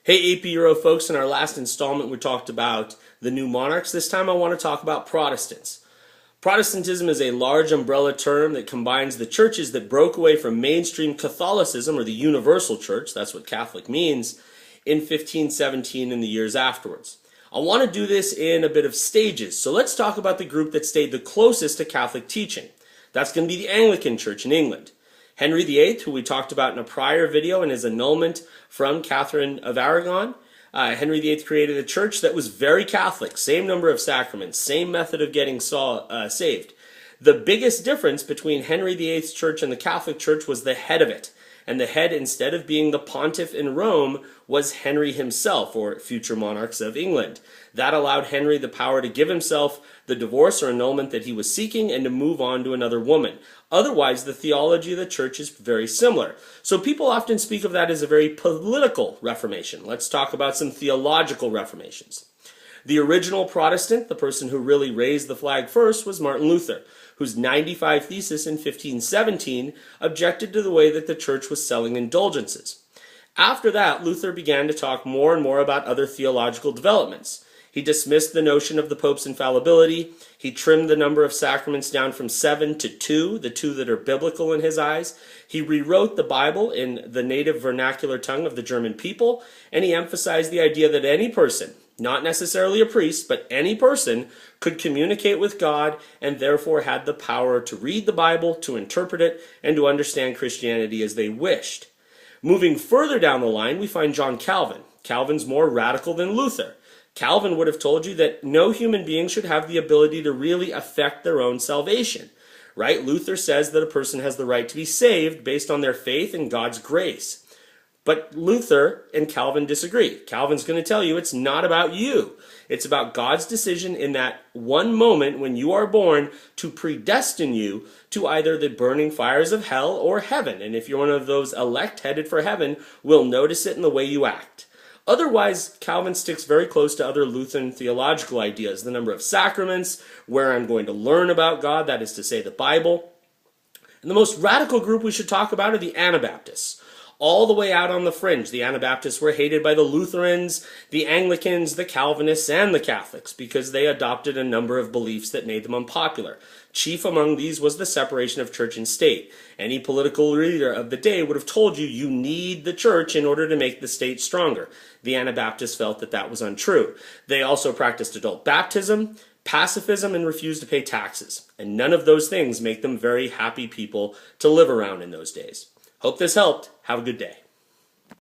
Hey AP Euro folks, in our last installment we talked about the new monarchs. This time I want to talk about Protestants. Protestantism is a large umbrella term that combines the churches that broke away from mainstream Catholicism, or the universal church, that's what Catholic means, in 1517 and the years afterwards. I want to do this in a bit of stages, so let's talk about the group that stayed the closest to Catholic teaching. That's going to be the Anglican Church in England. Henry VIII, who we talked about in a prior video in his annulment from Catherine of Aragon, Henry VIII created a church that was very Catholic, same number of sacraments, same method of getting saved. The biggest difference between Henry VIII's church and the Catholic Church was the head of it. And the head, instead of being the pontiff in Rome, was Henry himself, or future monarchs of England. That allowed Henry the power to give himself the divorce or annulment that he was seeking and to move on to another woman. Otherwise, the theology of the church is very similar. So people often speak of that as a very political reformation. Let's talk about some theological reformations. The original Protestant, the person who really raised the flag first, was Martin Luther, whose 95 Thesis in 1517 objected to the way that the church was selling indulgences. After that, Luther began to talk more and more about other theological developments. He dismissed the notion of the Pope's infallibility. He trimmed the number of sacraments down from 7 to 2, the 2 that are biblical in his eyes. He rewrote the Bible in the native vernacular tongue of the German people, and he emphasized the idea that any person, not necessarily a priest, but any person, could communicate with God and therefore had the power to read the Bible, to interpret it, and to understand Christianity as they wished. Moving further down the line, we find John Calvin. Calvin's more radical than Luther. Calvin would have told you that no human being should have the ability to really affect their own salvation, right? Luther says that a person has the right to be saved based on their faith in God's grace. But Luther and Calvin disagree. Calvin's going to tell you it's not about you. It's about God's decision in that one moment when you are born to predestine you to either the burning fires of hell or heaven. And if you're one of those elect headed for heaven, we'll notice it in the way you act. Otherwise, Calvin sticks very close to other Lutheran theological ideas, the number of sacraments, where I'm going to learn about God, that is to say the Bible. And the most radical group we should talk about are the Anabaptists. All the way out on the fringe, the Anabaptists were hated by the Lutherans, the Anglicans, the Calvinists, and the Catholics because they adopted a number of beliefs that made them unpopular. Chief among these was the separation of church and state. Any political leader of the day would have told you you need the church in order to make the state stronger. The Anabaptists felt that that was untrue. They also practiced adult baptism, pacifism, and refused to pay taxes. And none of those things make them very happy people to live around in those days. Hope this helped. Have a good day.